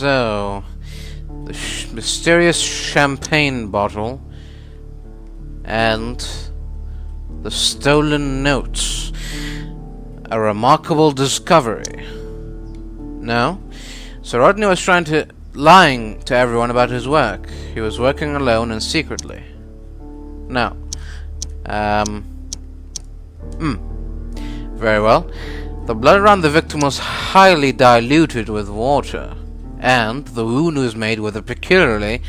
So, the mysterious champagne bottle and the stolen notes. A remarkable discovery. No, Sir Rodney was lying to everyone about his work. He was working alone and secretly. No. Very well. The blood around the victim was highly diluted with water, and the wound was made with a peculiarly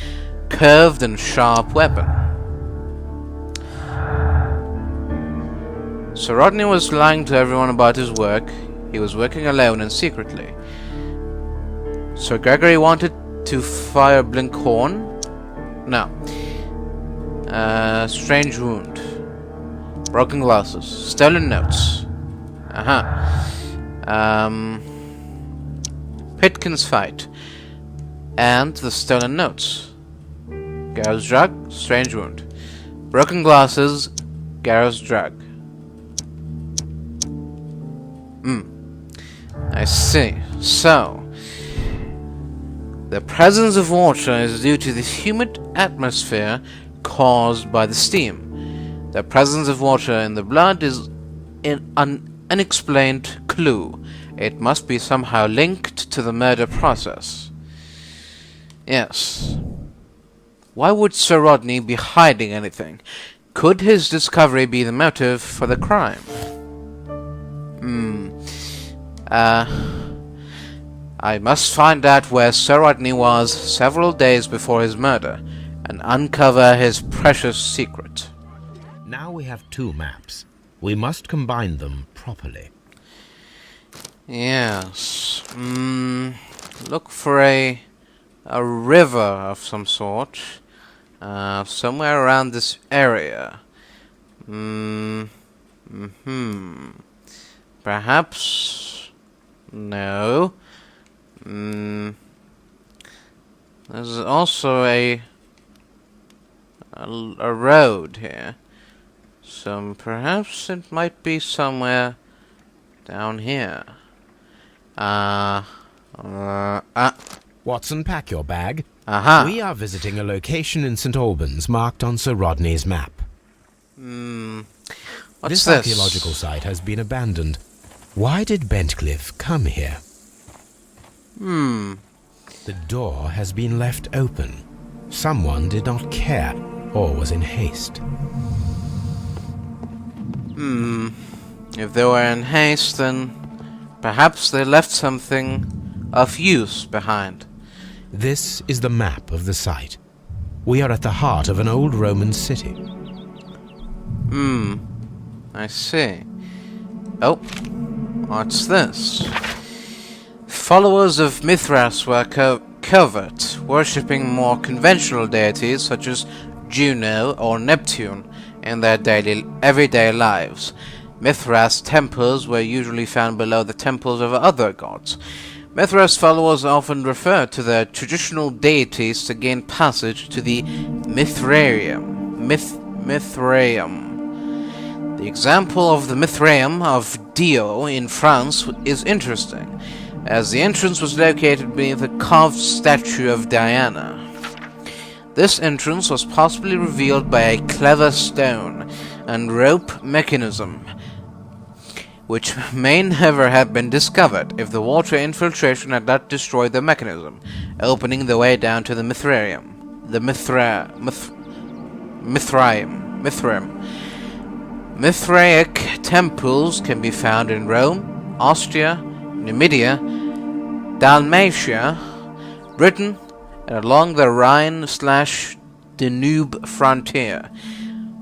curved and sharp weapon. Sir Rodney was lying to everyone about his work. He was working alone and secretly. Sir Gregory wanted to fire Blinkhorn? No. Strange wound. Broken glasses. Stolen notes. Pitkin's fight. And the stolen notes. Gareth's drug. Strange wound. Broken glasses. Gareth's drug. I see. So, the presence of water is due to the humid atmosphere caused by the steam. The presence of water in the blood is an unexplained clue. It must be somehow linked to the murder process. Yes. Why would Sir Rodney be hiding anything? Could his discovery be the motive for the crime? I must find out where Sir Rodney was several days before his murder and uncover his precious secret. Now we have two maps. We must combine them properly. Yes. Look for a river of some sort. Somewhere around this area. Perhaps... No. There's also a road here. So perhaps it might be somewhere down here. Watson, pack your bag. Aha. We are visiting a location in St. Albans marked on Sir Rodney's map. What's this archaeological site has been abandoned. Why did Bentcliffe come here? The door has been left open. Someone did not care or was in haste. If they were in haste, then perhaps they left something of use behind. This is the map of the site. We are at the heart of an old Roman city. I see. Oh, what's this? Followers of Mithras were covert, worshipping more conventional deities such as Juno or Neptune in their everyday lives. Mithras temples were usually found below the temples of other gods. Mithras followers often referred to their traditional deities to gain passage to the Mithraeum. The example of the Mithraeum of Dio in France is interesting, as the entrance was located beneath a carved statue of Diana. This entrance was possibly revealed by a clever stone and rope mechanism, which may never have been discovered if the water infiltration had not destroyed the mechanism, opening the way down to the Mithraeum. Mithraic temples can be found in Rome, Austria, Numidia, Dalmatia, Britain, and along the Rhine/Danube frontier,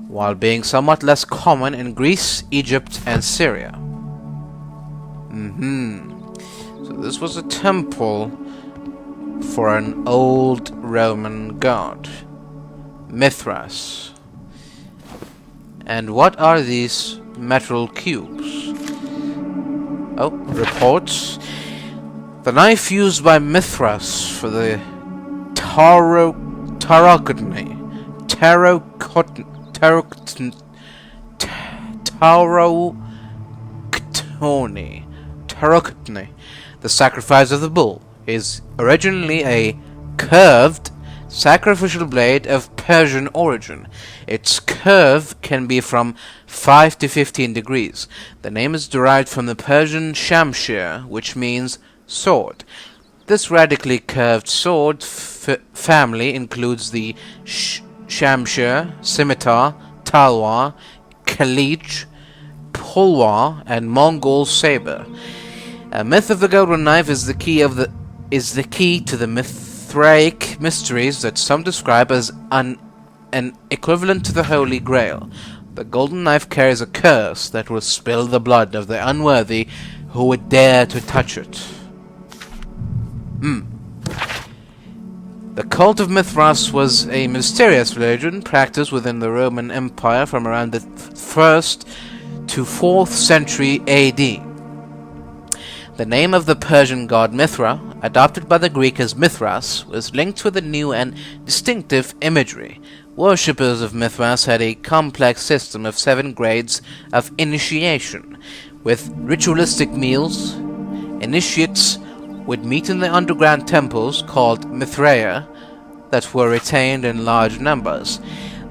while being somewhat less common in Greece, Egypt, and Syria. So this was a temple for an old Roman god, Mithras. And what are these metal cubes? Oh, reports. The knife used by Mithras for the taroctony Taroctony, the sacrifice of the bull, is originally a curved sacrificial blade of Persian origin. Its curve can be from 5 to 15 degrees. The name is derived from the Persian shamshir, which means sword. This radically curved sword family includes the shamshir, scimitar, talwar, khalij, pulwar, and Mongol saber. A myth of the golden knife is the key to the Mithraic mysteries that some describe as an equivalent to the Holy Grail. The golden knife carries a curse that will spill the blood of the unworthy who would dare to touch it. The cult of Mithras was a mysterious religion practiced within the Roman Empire from around the 1st to 4th century AD. The name of the Persian god Mithra, adopted by the Greek as Mithras, was linked with a new and distinctive imagery. Worshippers of Mithras had a complex system of 7 grades of initiation. With ritualistic meals, initiates would meet in the underground temples called Mithraea that were retained in large numbers.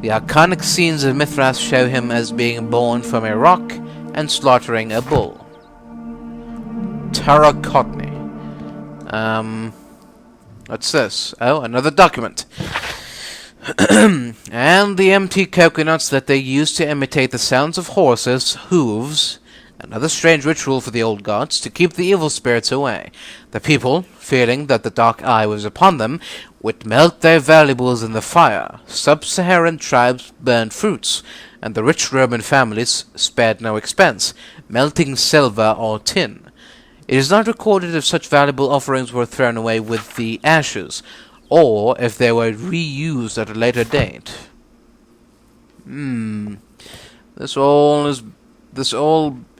The iconic scenes of Mithras show him as being born from a rock and slaughtering a bull. Tarakotny. What's this? Oh, another document. And the empty coconuts that they used to imitate the sounds of horses' hooves, another strange ritual for the old gods to keep the evil spirits away. The people, feeling that the dark eye was upon them, would melt their valuables in the fire. Sub-Saharan tribes burned fruits, and the rich Roman families spared no expense, melting silver or tin. It is not recorded if such valuable offerings were thrown away with the ashes, or if they were reused at a later date. This all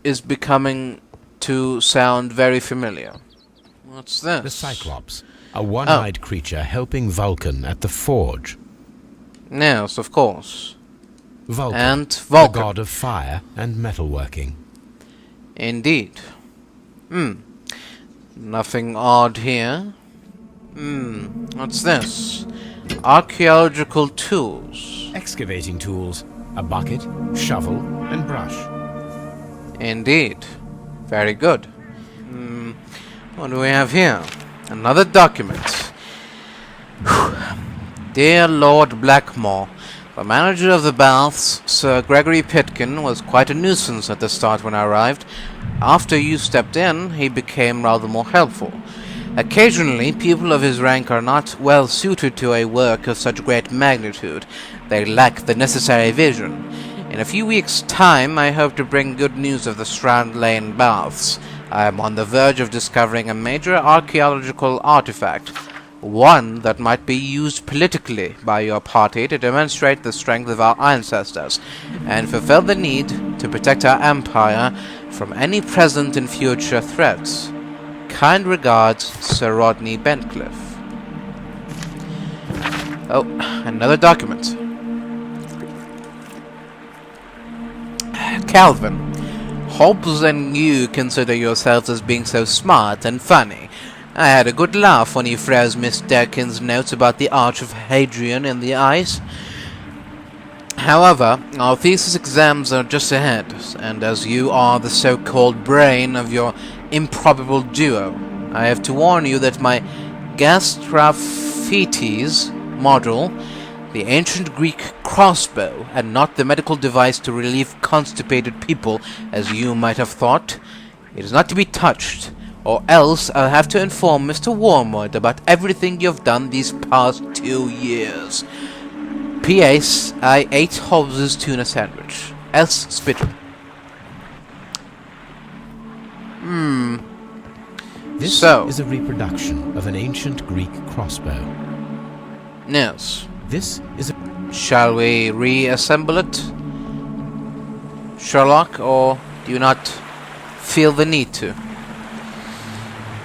is becoming to sound very familiar. What's this? The Cyclops, a one-eyed creature helping Vulcan at the forge. Yes, of course. Vulcan, And Vulcan. the god of fire and metalworking. Indeed. Nothing odd here. What's this? Archaeological tools. Excavating tools, a bucket, shovel, and brush. Indeed. Very good. What do we have here? Another document. Dear Lord Blackmore, the manager of the baths, Sir Gregory Pitkin, was quite a nuisance at the start when I arrived. After you stepped in, he became rather more helpful. Occasionally, people of his rank are not well suited to a work of such great magnitude. They lack the necessary vision. In a few weeks' time, I hope to bring good news of the Strand Lane baths. I am on the verge of discovering a major archaeological artifact, one that might be used politically by your party to demonstrate the strength of our ancestors, and fulfill the need to protect our empire from any present and future threats. Kind regards, Sir Rodney Bentcliffe. Oh, another document. Calvin, Hobbes and you consider yourselves as being so smart and funny. I had a good laugh when you froze Miss Derkin's notes about the Arch of Hadrian in the ice. However, our thesis exams are just ahead, and as you are the so-called brain of your improbable duo, I have to warn you that my Gastrophetes model, the ancient Greek crossbow, and not the medical device to relieve constipated people, as you might have thought, it is not to be touched, or else I'll have to inform Mr. Wormwood about everything you've done these past 2 years. P.S. I ate Hobbes's tuna sandwich. S. Spittle. This is a reproduction of an ancient Greek crossbow. Yes. This is a... Shall we reassemble it, Sherlock, or do you not feel the need to?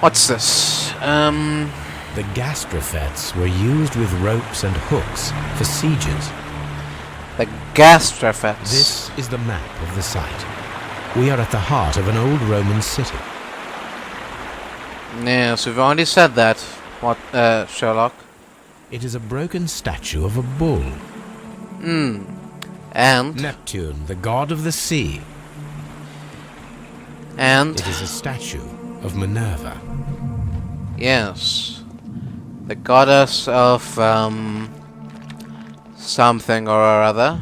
What's this? The gastrophetes were used with ropes and hooks for sieges. The gastrophetes. This is the map of the site. We are at the heart of an old Roman city. Yes, we've already said that. What, Sherlock? It is a broken statue of a bull. And? Neptune, the god of the sea. And? It is a statue of Minerva. Yes. The goddess of, something or other.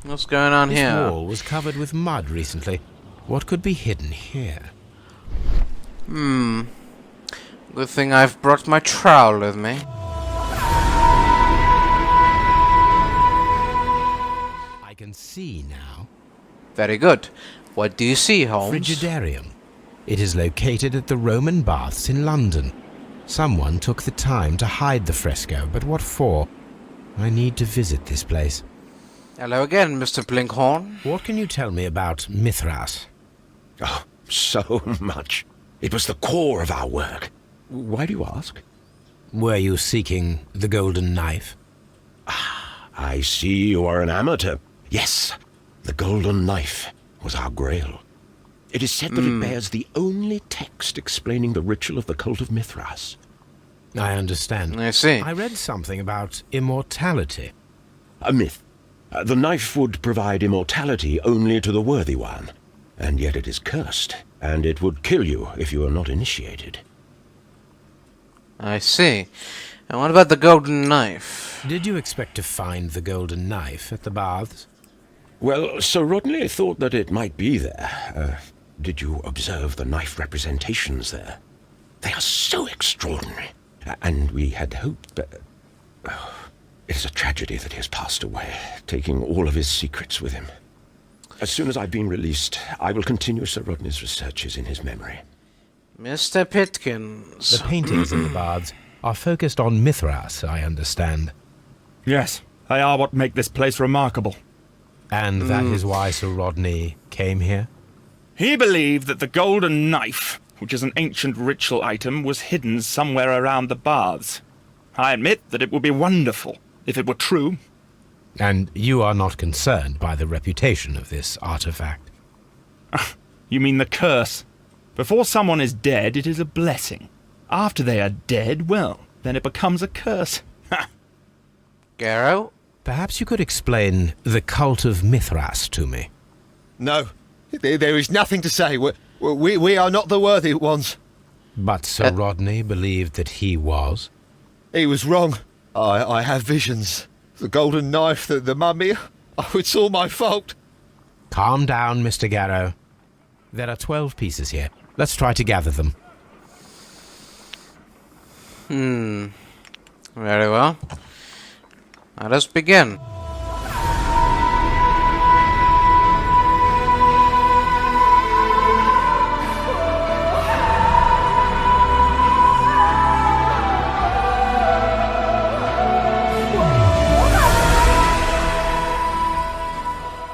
What's going on This here? wall was covered with mud recently. What could be hidden here? Good thing I've brought my trowel with me. I can see now. Very good. What do you see, Holmes? Frigidarium. It is located at the Roman Baths in London. Someone took the time to hide the fresco, but what for? I need to visit this place. Hello again, Mr. Blinkhorn. What can you tell me about Mithras? Oh, so much. It was the core of our work. Why do you ask? Were you seeking the golden knife? I see you are an amateur. Yes, the golden knife was our grail. It is said that it bears the only text explaining the ritual of the cult of Mithras. I understand. I see. I read something about immortality. A myth. The knife would provide immortality only to the worthy one, and yet it is cursed, and it would kill you if you are not initiated. I see. And what about the golden knife? Did you expect to find the golden knife at the baths? Well, Sir Rodney thought that it might be there. Did you observe the knife representations there? They are so extraordinary. And we had hoped that... it is a tragedy that he has passed away, taking all of his secrets with him. As soon as I've been released, I will continue Sir Rodney's researches in his memory. Mr. Pitkins. The paintings in the baths are focused on Mithras, I understand. Yes, they are what make this place remarkable. And that is why Sir Rodney came here? He believed that the golden knife, which is an ancient ritual item, was hidden somewhere around the baths. I admit that it would be wonderful if it were true. And you are not concerned by the reputation of this artifact? You mean the curse? Before someone is dead, it is a blessing. After they are dead, well, then it becomes a curse. Garrow? Perhaps you could explain the cult of Mithras to me. No, there is nothing to say. We are not the worthy ones. But Sir Rodney believed that he was? He was wrong. I have visions. The golden knife, the mummy. Oh, it's all my fault. Calm down, Mr. Garrow. There are 12 pieces here. Let's try to gather them. Very well. Let us begin.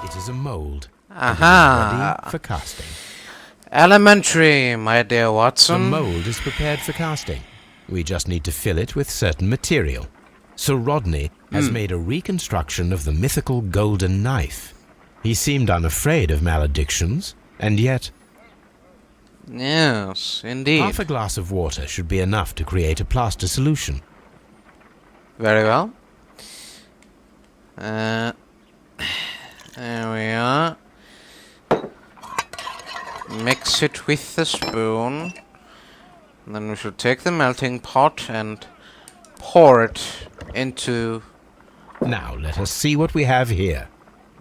It is a mold. Aha! Ready for casting. Elementary, my dear The Watson. mold is prepared for casting. We just need to fill it with certain material. Sir Rodney has made a reconstruction of the mythical golden knife. He seemed unafraid of maledictions, and yet Yes, indeed. half a glass of water should be enough to create a plaster solution. Very well. There we are. Mix it with the spoon. And then we should take the melting pot and pour it into Now let us see what we have here.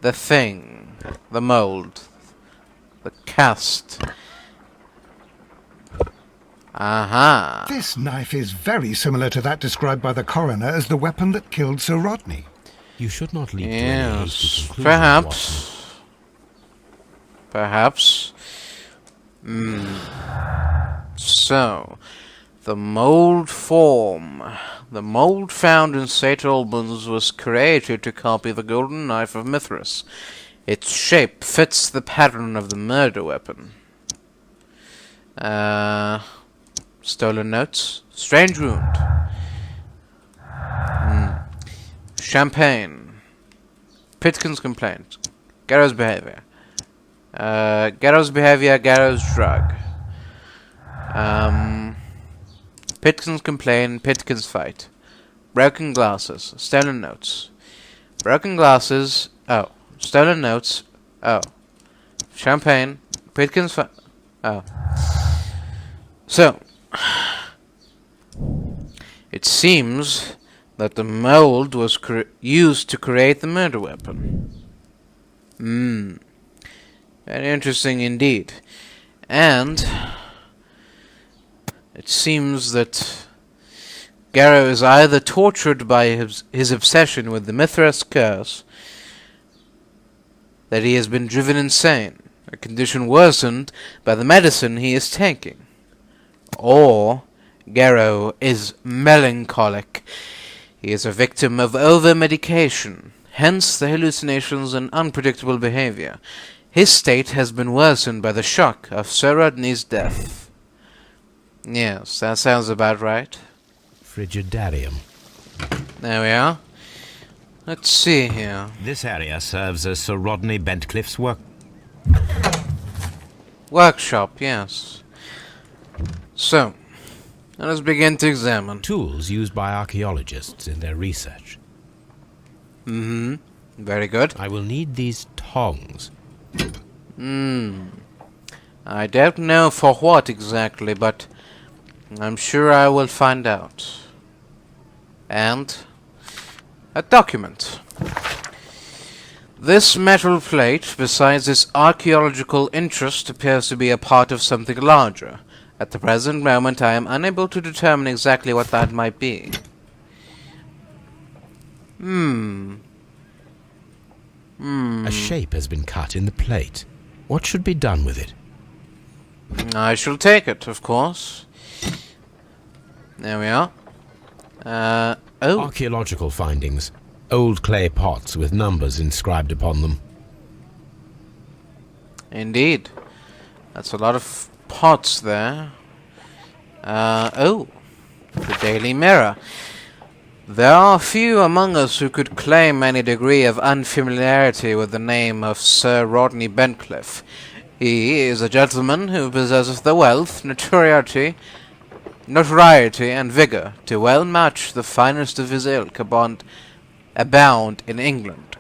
the thing, the mold, the cast. Aha! This knife is very similar to that described by the coroner as the weapon that killed Sir Rodney. You should not leap to any hasty Yes, conclusions, Watson. perhaps. Perhaps. So, the mold form. The mold found in St. Albans was created to copy the golden knife of Mithras. Its shape fits the pattern of the murder weapon. Stolen notes. Strange wound. Champagne. Pitkin's complaint. Garrow's behavior. Garrow's behavior, Garrow's drug. Pitkins complain, Pitkins fight. Broken glasses, stolen notes. Broken glasses, oh. Stolen notes, oh. Champagne, Pitkins fight, oh. So, it seems that the mold was used to create the murder weapon. Very interesting indeed. And it seems that Garrow is either tortured by his obsession with the Mithras curse, that he has been driven insane, a condition worsened by the medicine he is taking, or Garrow is melancholic. He is a victim of over-medication, hence the hallucinations and unpredictable behavior. His state has been worsened by the shock of Sir Rodney's death. Yes, that sounds about right. Frigidarium. There we are. Let's see here. This area serves as Sir Rodney Bentcliffe's Workshop, yes. So, let us begin to examine. tools used by archaeologists in their research. Very good. I will need these tongs. I don't know for what exactly, but I'm sure I will find out. And a document. This metal plate, besides its archaeological interest, appears to be a part of something larger. At the present moment, I am unable to determine exactly what that might be. A shape has been cut in the plate. What should be done with it? I shall take it, of course. There we are. Archaeological findings. Old clay pots with numbers inscribed upon them. Indeed. That's a lot of pots there. The Daily Mirror. There are few among us who could claim any degree of unfamiliarity with the name of Sir Rodney Bentcliffe. He is a gentleman who possesses the wealth, notoriety, and vigour to well match the finest of his ilk abound in England.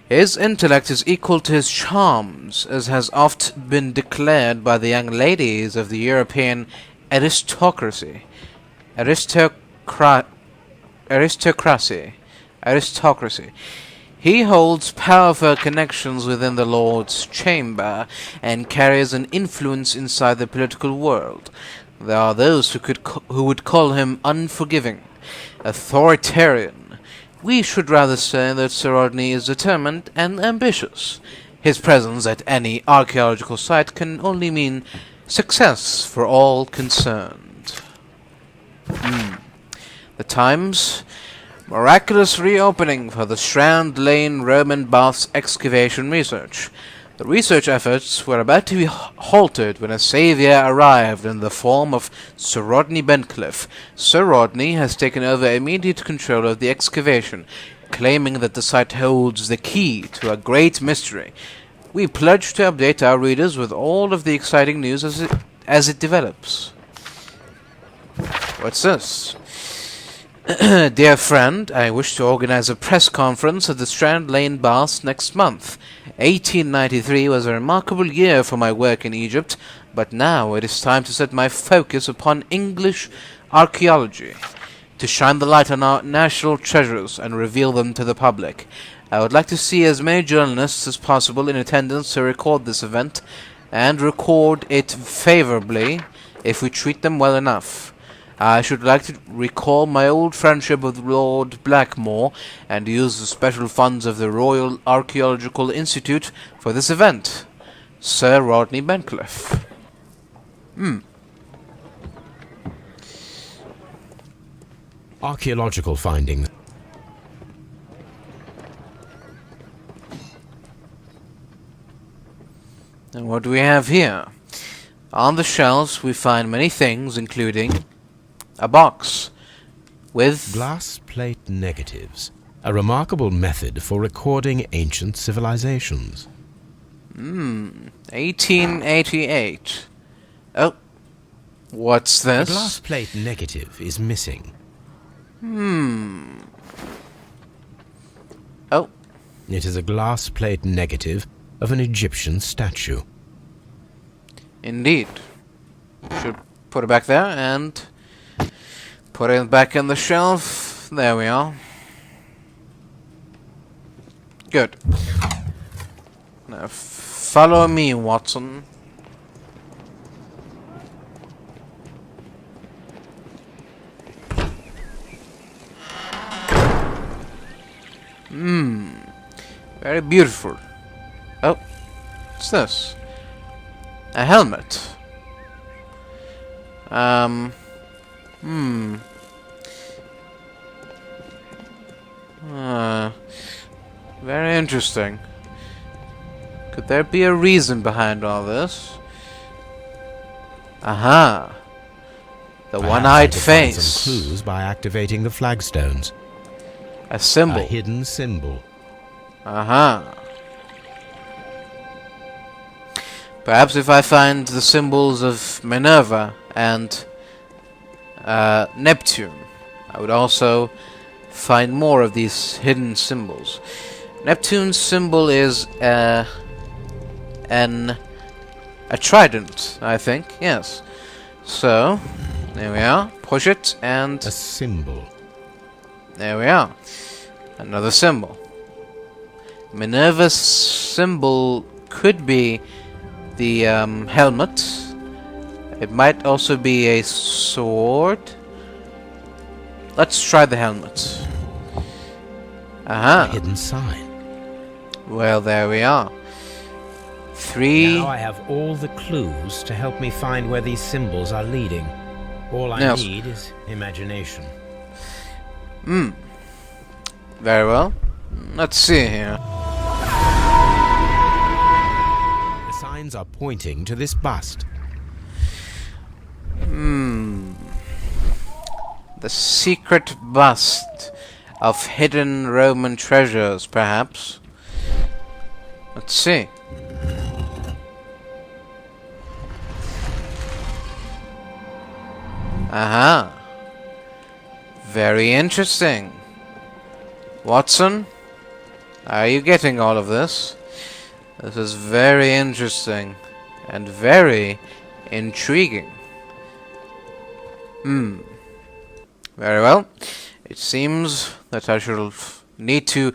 His intellect is equal to his charms, as has oft been declared by the young ladies of the European aristocracy. He holds powerful connections within the Lord's chamber, and carries an influence inside the political world. There are those who would call him unforgiving, authoritarian. We should rather say that Sir Rodney is determined and ambitious. His presence at any archaeological site can only mean success for all concerned. The Times: miraculous reopening for the Strand Lane Roman Baths excavation research. The research efforts were about to be halted when a saviour arrived in the form of Sir Rodney Bentcliffe. Sir Rodney has taken over immediate control of the excavation, claiming that the site holds the key to a great mystery. We pledge to update our readers with all of the exciting news as it develops. What's this? Dear friend, I wish to organize a press conference at the Strand Lane Baths next month. 1893 was a remarkable year for my work in Egypt, but now it is time to set my focus upon English archaeology, to shine the light on our national treasures and reveal them to the public. I would like to see as many journalists as possible in attendance to record this event, and record it favorably if we treat them well enough. I should like to recall my old friendship with Lord Blackmore and use the special funds of the Royal Archaeological Institute for this event. Sir Rodney Bentcliffe. Archaeological findings. And what do we have here? On the shelves we find many things, including a box with Glass plate negatives. A remarkable method for recording ancient civilizations. 1888. Oh, What's A this? glass plate negative is missing. Oh, It is a glass plate negative of an Egyptian statue. indeed. Should put it back there and put it back in the shelf. There we are. Good. Now follow me, Watson. Very beautiful. Oh, what's this? A helmet. Very interesting. Could there be a reason behind all this? Aha! The Perhaps I one-eyed could find face. some clues by activating the flagstones. A symbol. A hidden symbol. Aha. Perhaps if I find the symbols of Minerva and Neptune, I would also find more of these hidden symbols. Neptune's symbol is a trident, I think. Yes. So, there we are. Push it and A symbol. there we are. Another symbol. Minerva's symbol could be the helmet. It might also be a sword. Let's try the helmet. A Aha. hidden sign. Well, there we are. 3. Now I have all the clues to help me find where these symbols are leading. All I Yes. need is imagination. Very well. Let's see here. The signs are pointing to this bust. The secret bust of hidden Roman treasures, perhaps. Let's see. Aha. Very interesting. Watson, are you getting all of this? This is very interesting and very intriguing. Very well. It seems that I shall need to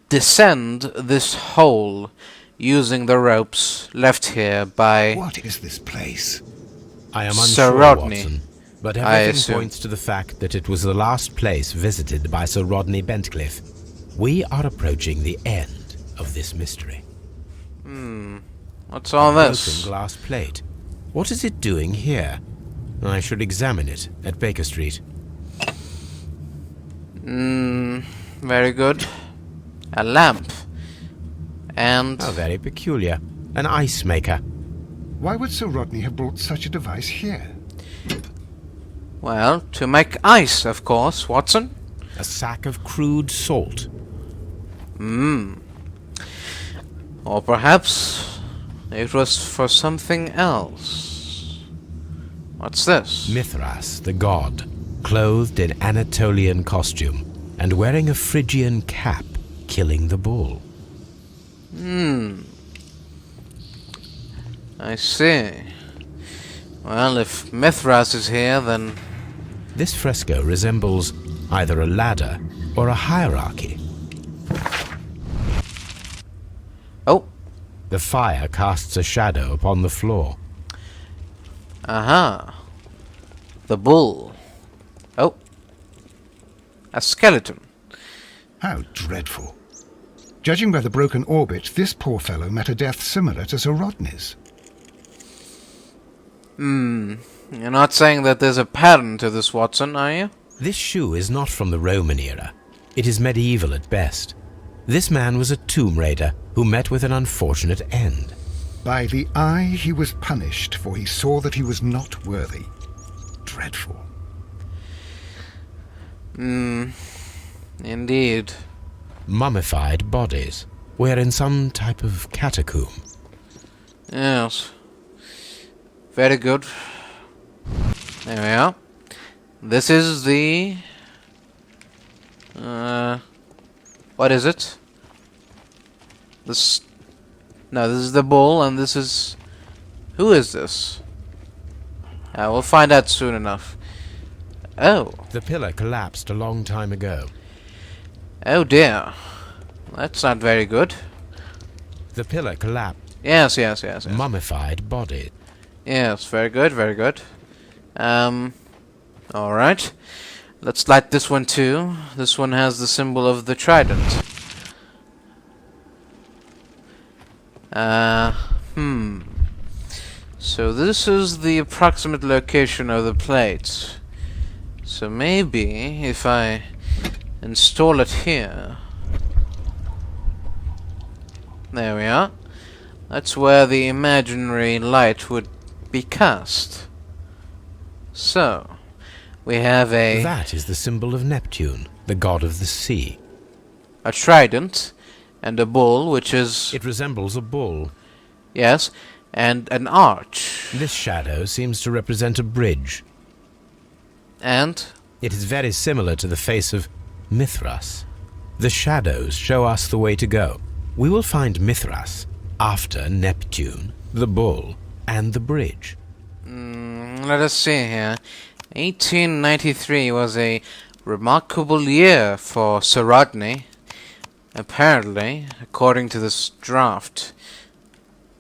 descend this hole using the ropes left here by What is this place? I am Sir unsure, Rodney, Watson, but I everything assume. points to the fact that it was the last place visited by Sir Rodney Bentcliffe. We are approaching the end of this mystery. What's all Broken this? glass plate. What is it doing here? I should examine it at Baker Street. Very good. A lamp. And How very peculiar. An ice maker. Why would Sir Rodney have brought such a device here? well, to make ice, of course, Watson. A sack of crude salt. Or perhaps it was for something else. What's this? Mithras, the god, clothed in Anatolian costume and wearing a Phrygian cap, killing the bull. I see. Well, if Mithras is here, then This fresco resembles either a ladder or a hierarchy. oh, The fire casts a shadow upon the floor. aha. The bull. Oh, a skeleton. How dreadful. Judging by the broken orbit, this poor fellow met a death similar to Sir Rodney's. You're not saying that there's a pattern to this, Watson, are you? This shoe is not from the Roman era. It is medieval at best. This man was a tomb raider who met with an unfortunate end. By the eye he was punished, for he saw that he was not worthy. Dreadful. Indeed. Mummified bodies were in some type of catacomb. Yes. Very good. There we are. This is the... what is it? This... No, this is the bull, and this is... Who is this? We'll find out soon enough. Oh. The pillar collapsed a long time ago. Oh dear. That's not very good. The pillar collapsed. Yes. Mummified body. Yes, very good, very good. Alright. Let's light this one too. This one has the symbol of the trident. So this is the approximate location of the plate. So maybe if I install it here... There we are. That's where the imaginary light would be cast. So, we have a... That is the symbol of Neptune, the god of the sea. a trident, and a bull, which is... It resembles a bull. Yes, and an arch. This shadow seems to represent a bridge. And... It is very similar to the face of Mithras. The shadows show us the way to go. We will find Mithras after Neptune, the bull, and the bridge. let us see here. 1893 was a remarkable year for Sir Rodney. Apparently, according to this draft.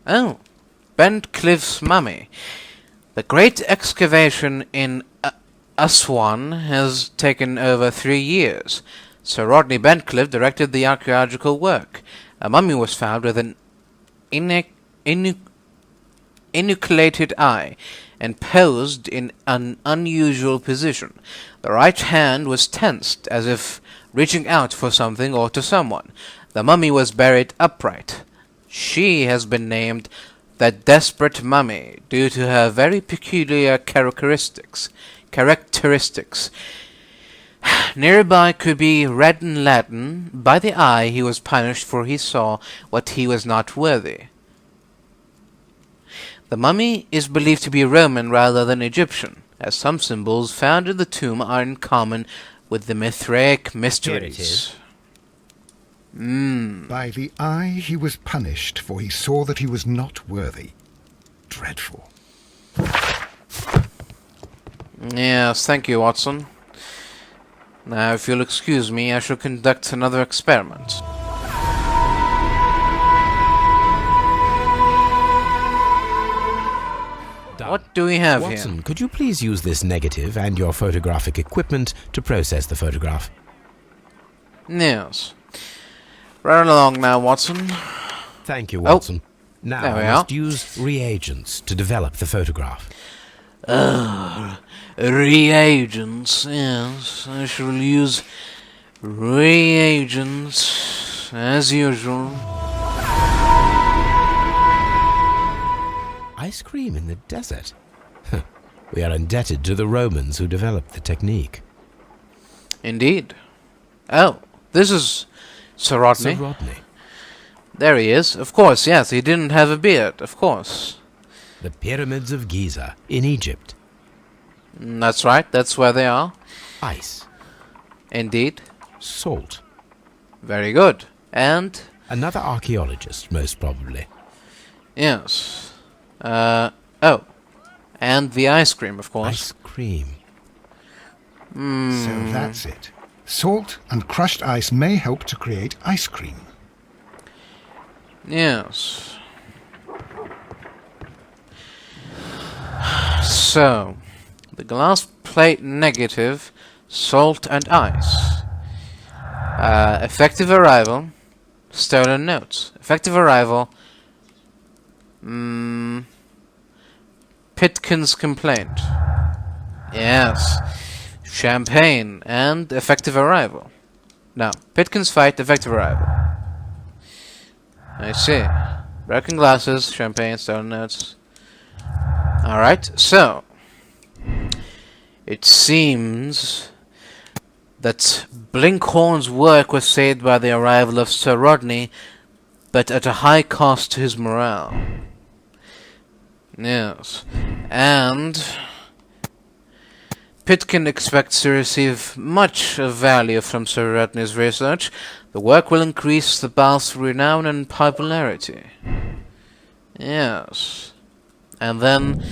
Oh, Bentcliffe's mummy. The great excavation in Aswan has taken over 3 years. Sir Rodney Bentcliffe directed the archaeological work. A mummy was found with an enucleated eye and posed in an unusual position. The right hand was tensed as if reaching out for something or to someone. The mummy was buried upright. She has been named the Desperate Mummy due to her very peculiar characteristics. Nearby could be read in Latin, "By the eye he was punished, for he saw what he was not worthy." The mummy is believed to be Roman rather than Egyptian, as some symbols found in the tomb are in common with the Mithraic mysteries. By the eye he was punished, for he saw that he was not worthy. Dreadful. Yes, thank you, Watson. Now, if you'll excuse me, I shall conduct another experiment. What do we have Watson, here? could you please use this negative and your photographic equipment to process the photograph? Yes. Right along now, Watson. Thank you, Watson. Now there we I must are. use reagents to develop the photograph. Reagents, yes. I shall use reagents, as usual. Ice cream in the desert? We are indebted to the Romans who developed the technique. Indeed. Oh, this is Sir Rodney. Sir Rodney. There he is. Of course, yes, he didn't have a beard, of course. The pyramids of Giza in Egypt. That's right, that's where they are. Ice. Indeed. Salt. Very good. And, Another archaeologist, most probably. yes. Oh. And the ice cream, of course. Ice cream. So that's it. Salt and crushed ice may help to create ice cream. Yes. So, the glass plate negative, salt and ice. Effective arrival, stolen notes. Effective arrival, Pitkin's complaint. Yes. Champagne and effective arrival. Now, Pitkin's fight, effective arrival. I see. Broken glasses, champagne, stolen notes. Alright, so it seems that Blinkhorn's work was saved by the arrival of Sir Rodney, but at a high cost to his morale. Yes. And Pitkin expects to receive much of value from Sir Rodney's research. The work will increase the bath's renown and popularity. Yes. And then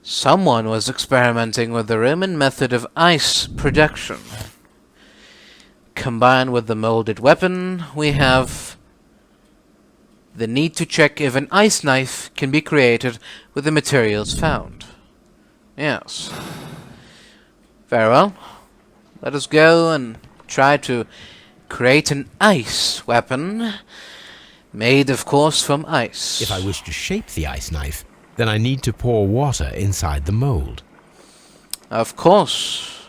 someone was experimenting with the Roman method of ice production. Combined with the molded weapon, we have the need to check if an ice knife can be created with the materials found. Yes. Very well. Let us go and try to create an ice weapon, made, of course, from ice. If I wish to shape the ice knife, then I need to pour water inside the mold. Of course.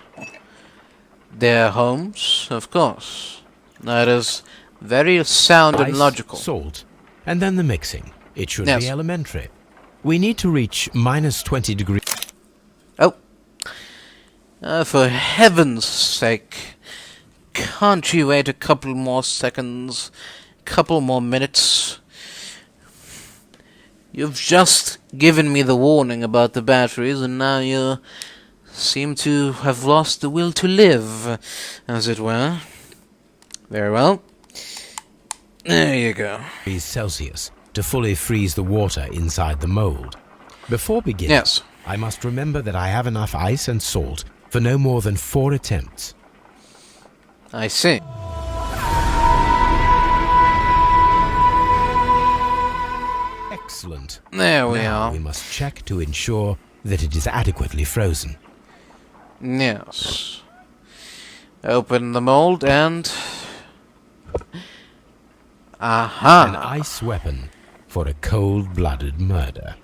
Dear Holmes, of course. That is very sound and Ice, logical. salt, and then the mixing. It should Yes. be elementary. We need to reach minus 20 degrees. Oh. For heaven's sake. Can't you wait a couple more seconds? Couple more minutes? You've just given me the warning about the batteries, and now you seem to have lost the will to live, as it were. Very well. There you go. Celsius to fully freeze the water inside the mold. Before beginning, Yes. I must remember that I have enough ice and salt for no more than 4 attempts. I see. Excellent. There we Now are. we must check to ensure that it is adequately frozen. Yes. Open the mold and... An Aha! ice weapon for a cold-blooded murder.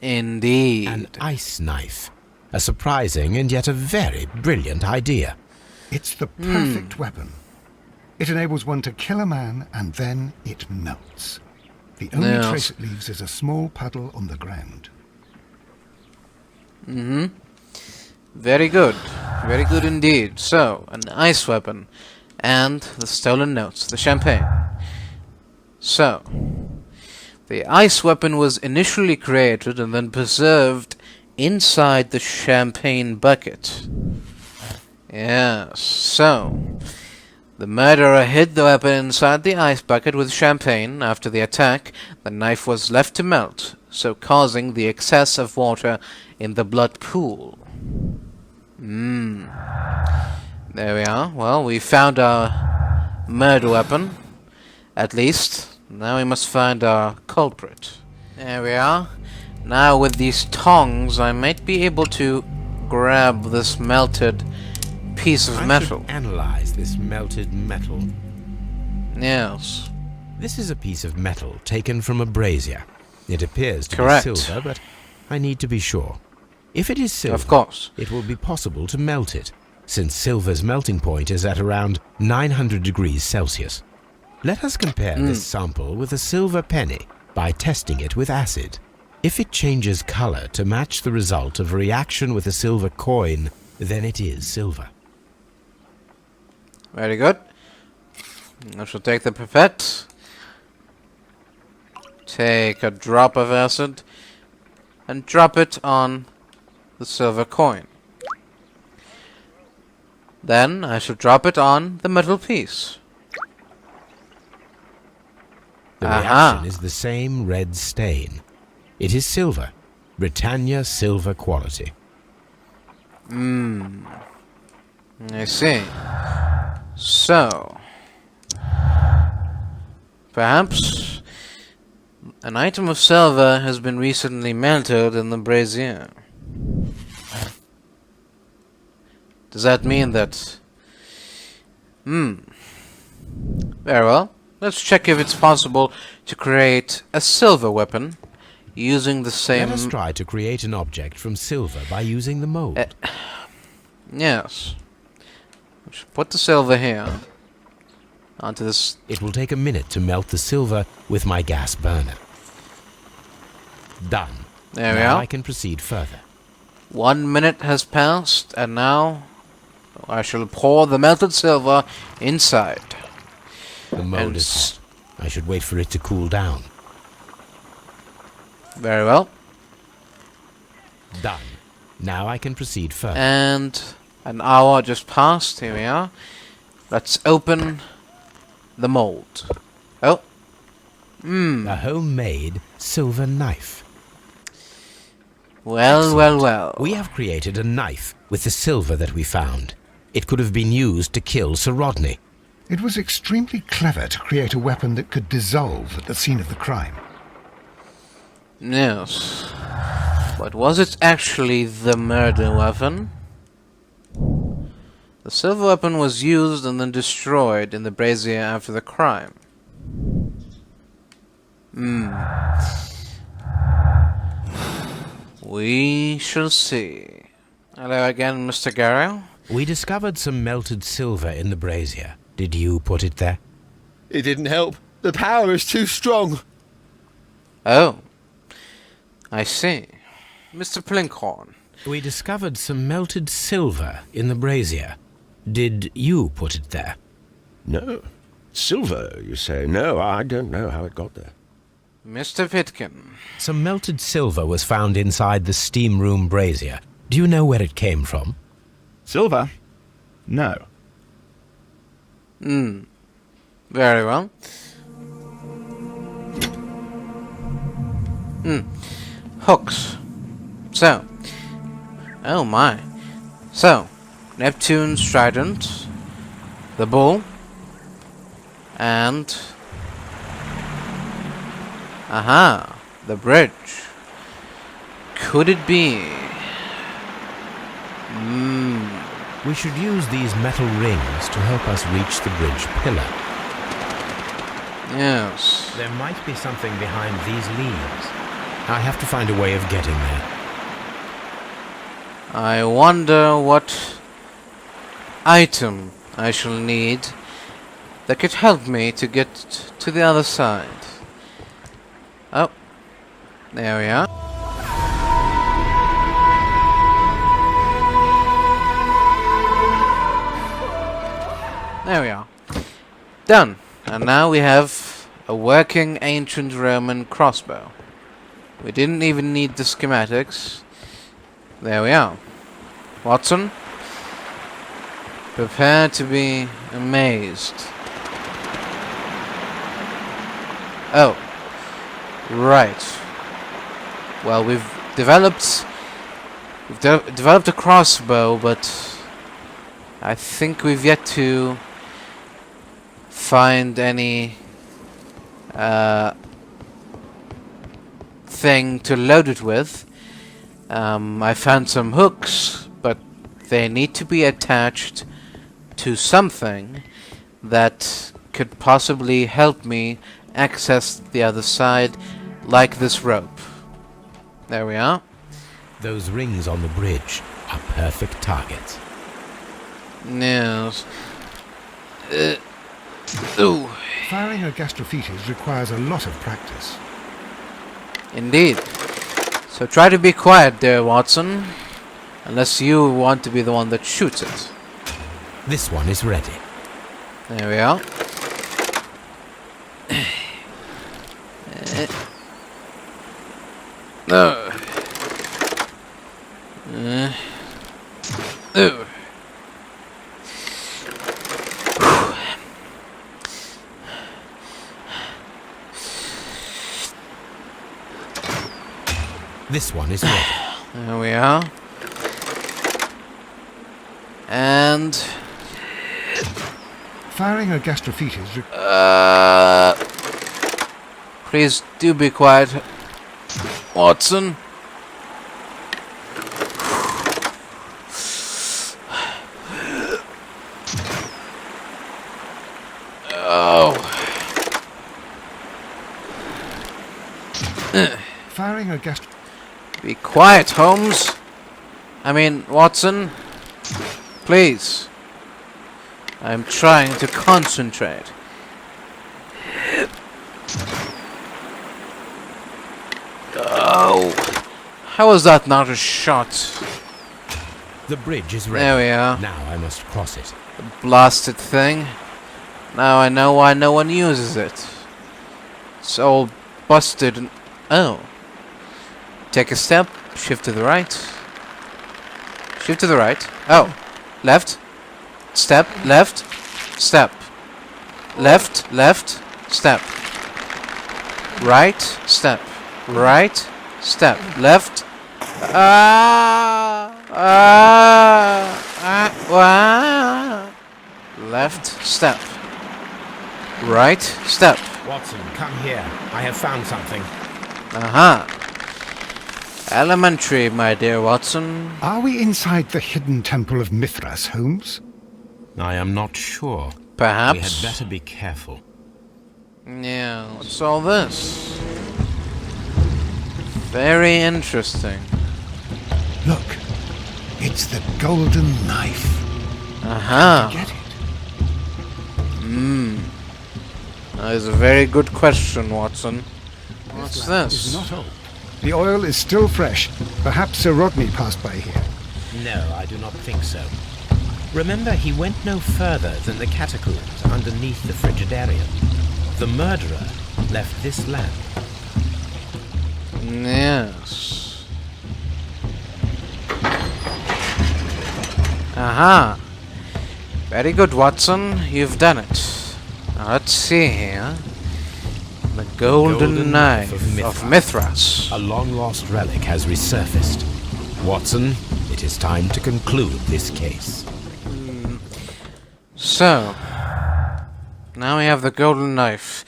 Indeed. An ice knife. A surprising and yet a very brilliant idea. It's the perfect weapon. It enables one to kill a man and then it melts. The only Yes. trace it leaves is a small puddle on the ground. Very good. Very good indeed. So, an ice weapon. And the stolen notes. The champagne. So, the ice weapon was initially created and then preserved inside the champagne bucket. Yes, so the murderer hid the weapon inside the ice bucket with champagne. After the attack, the knife was left to melt, so causing the excess of water in the blood pool. There we are. Well, we found our murder weapon, at least. Now we must find our culprit. There we are. Now with these tongs, I might be able to grab this melted piece of I metal. should analyze this melted metal. Yes. This is a piece of metal taken from a brazier. It appears to Correct. be silver, but I need to be sure. If it is silver, Of course. it will be possible to melt it, since silver's melting point is at around 900 degrees Celsius. Let us compare this sample with a silver penny by testing it with acid. If it changes color to match the result of a reaction with a silver coin, then it is silver. Very good. I shall take the pipette. Take a drop of acid and drop it on the silver coin. Then I shall drop it on the metal piece. The Aha. reaction is the same red stain. It is silver, Britannia silver quality. I see. So, perhaps an item of silver has been recently melted in the brazier. Does that mean that... Very well. Let's check if it's possible to create a silver weapon using the same... Let us try to create an object from silver by using the mold. Yes. We should put the silver here. Onto this... It will take a minute to melt the silver with my gas burner. Done. There we Now are. I can proceed further. 1 minute has passed, and now I shall pour the melted silver inside. The mold And is hot. I should wait for it to cool down. Very well. Done. Now I can proceed further. And an hour just passed. Here we are. Let's open the mold. Oh. A homemade silver knife. Well, well, well. We have created a knife with the silver that we found. It could have been used to kill Sir Rodney. It was extremely clever to create a weapon that could dissolve at the scene of the crime. Yes. But was it actually the murder weapon? The silver weapon was used and then destroyed in the brazier after the crime. We shall see. Hello again, Mr. Garrow. We discovered some melted silver in the brazier. Did you put it there? It didn't help. The power is too strong. Oh. I see. Mr. Plinkhorn. We discovered some melted silver in the brazier. Did you put it there? No. Silver, you say? No, I don't know how it got there. Mr. Pitkin. Some melted silver was found inside the steam room brazier. Do you know where it came from? Silver? No. Very well. Hooks. So. Oh my. So. Neptune's trident. The bull. And... Aha. The bridge. Could it be... We should use these metal rings to help us reach the bridge pillar. Yes. There might be something behind these leaves. I have to find a way of getting there. I wonder what item I shall need that could help me to get to the other side. Oh, there we are. There we are. Done. And now we have a working ancient Roman crossbow. We didn't even need the schematics. There we are. Watson, prepare to be amazed. Oh. Right. Well, we've developed a crossbow, but I think we've yet to find any thing to load it with. I found some hooks, but they need to be attached to something that could possibly help me access the other side, like this rope. There we are. Those rings on the bridge are perfect targets. Yes. Ooh. Firing a gastrophetes requires a lot of practice. Indeed. So try to be quiet there, Watson. Unless you want to be the one that shoots it. This one is ready. There we are. No. This one is ready. There we are. And... Firing a gastrophetes please do be quiet, Watson. Oh. Firing a gast... Be quiet, Holmes. I mean, Watson. Please. I'm trying to concentrate. Oh. How is that not a shot? The bridge is ready. There we are. Now I must cross it. The blasted thing. Now I know why no one uses it. It's all busted and... Oh. Take a step, shift to the right. Shift to the right. Oh. Left. Step. Left. Step. Left. Left. Step. Right. Step. Right. Step. Left. Left. Step. Right. Step. Watson, come here. I have found something. Aha. Elementary, my dear Watson. Are we inside the hidden temple of Mithras, Holmes? I am not sure. Perhaps. We had better be careful. Yeah, what's all this? Very interesting. Look, it's the golden knife. Aha. Get it? That is a very good question, Watson. What's Is this? not old. The oil is still fresh. Perhaps Sir Rodney passed by here. No, I do not think so. Remember, he went no further than the catacombs underneath the Frigidarium. The murderer left this lamp. Yes. Aha. Very good, Watson. You've done it. Now let's see here. The golden knife of Mithras. A long-lost relic has resurfaced. Watson, it is time to conclude this case. So, now we have the golden knife.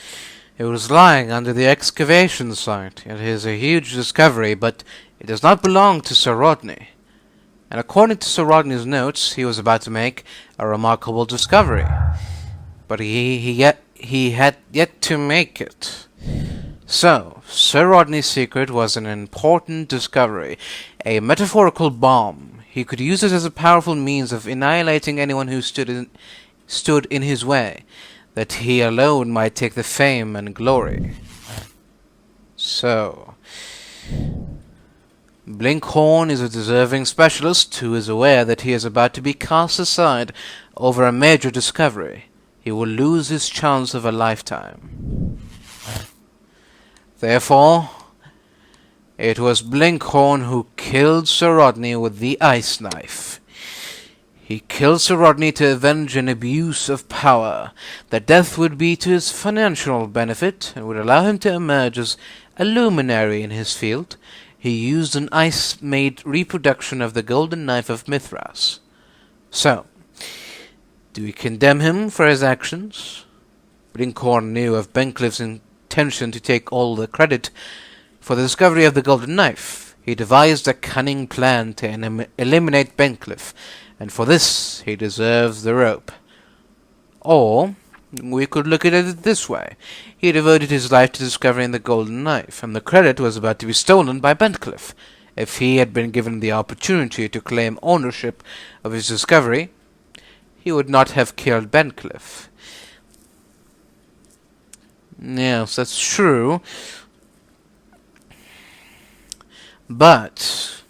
It was lying under the excavation site. It is a huge discovery, but it does not belong to Sir Rodney. And according to Sir Rodney's notes, he was about to make a remarkable discovery. But he had yet to make it. So, Sir Rodney's secret was an important discovery, a metaphorical bomb. He could use it as a powerful means of annihilating anyone who stood in his way, that he alone might take the fame and glory. So, Blinkhorn is a deserving specialist who is aware that he is about to be cast aside over a major discovery. He will lose his chance of a lifetime. Therefore, it was Blinkhorn who killed Sir Rodney with the ice knife. He killed Sir Rodney to avenge an abuse of power. The death would be to his financial benefit and would allow him to emerge as a luminary in his field. He used an ice-made reproduction of the golden knife of Mithras. So, do we condemn him for his actions? Blinkhorn knew of Bentcliffe's intention to take all the credit for the discovery of the golden knife. He devised a cunning plan to eliminate Bentcliffe, and for this he deserves the rope. Or we could look at it this way. He devoted his life to discovering the golden knife, and the credit was about to be stolen by Bentcliffe. If he had been given the opportunity to claim ownership of his discovery, he would not have killed Bentcliffe. Yes, that's true. But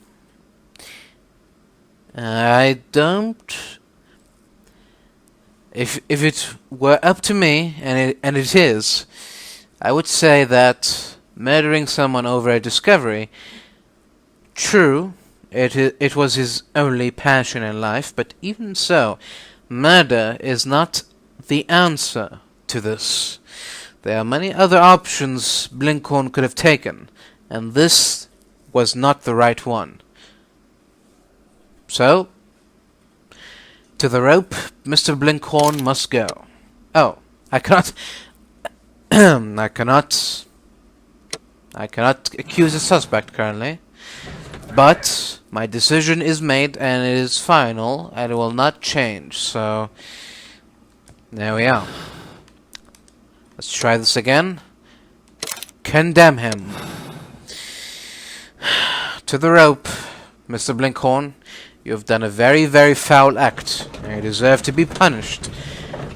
I don't. If it were up to me, and it is, I would say that murdering someone over a discovery, true, it was his only passion in life, but even so, murder is not the answer to this. There are many other options Blinkhorn could have taken, and this was not the right one. So, to the rope, Mr. Blinkhorn must go. Oh, I cannot accuse a suspect currently, but my decision is made and it is final and it will not change, so there we are. Let's try this again. Condemn him. To the rope, Mr. Blinkhorn. You have done a very, very foul act, and you deserve to be punished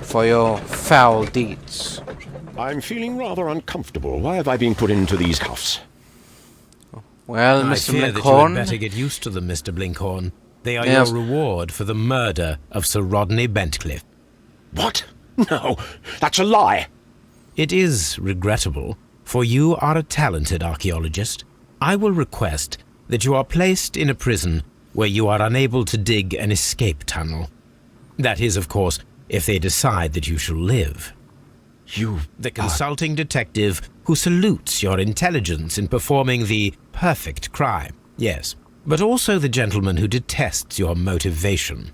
for your foul deeds. I'm feeling rather uncomfortable. Why have I been put into these cuffs? Well, I Mr. fear that you Blinkhorn, had better get used to them, Mr. Blinkhorn. They are Yes. your reward for the murder of Sir Rodney Bentcliffe. What? No, that's a lie. It is regrettable, for you are a talented archaeologist. I will request that you are placed in a prison where you are unable to dig an escape tunnel. That is, of course, if they decide that you shall live. The consulting detective who salutes your intelligence in performing the perfect crime, yes, but also the gentleman who detests your motivation.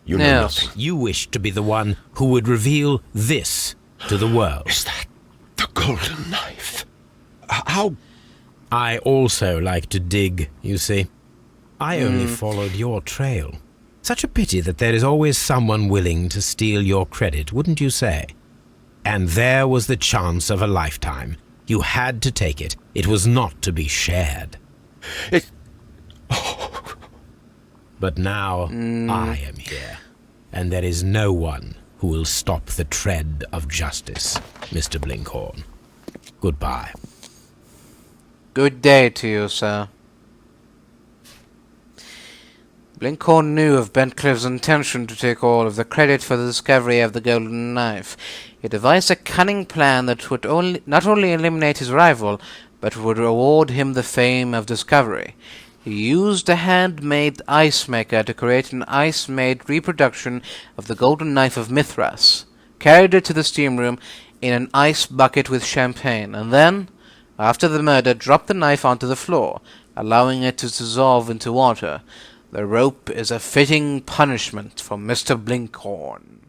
You know Yes. nothing. You wish to be the one who would reveal this to the world. Is that the golden knife? How? I also like to dig, you see. I only followed your trail. Such a pity that there is always someone willing to steal your credit, wouldn't you say? And there was the chance of a lifetime. You had to take it. It was not to be shared. It... But now I am here, and there is no one who will stop the tread of justice, Mr. Blinkhorn. Goodbye. Good day to you, sir. Blinkhorn knew of Bentcliffe's intention to take all of the credit for the discovery of the golden knife. He devised a cunning plan that would not only eliminate his rival, but would award him the fame of discovery. He used a handmade ice maker to create an ice-made reproduction of the golden knife of Mithras, carried it to the steam room in an ice bucket with champagne, and then, after the murder, dropped the knife onto the floor, allowing it to dissolve into water. The rope is a fitting punishment for Mr. Blinkhorn.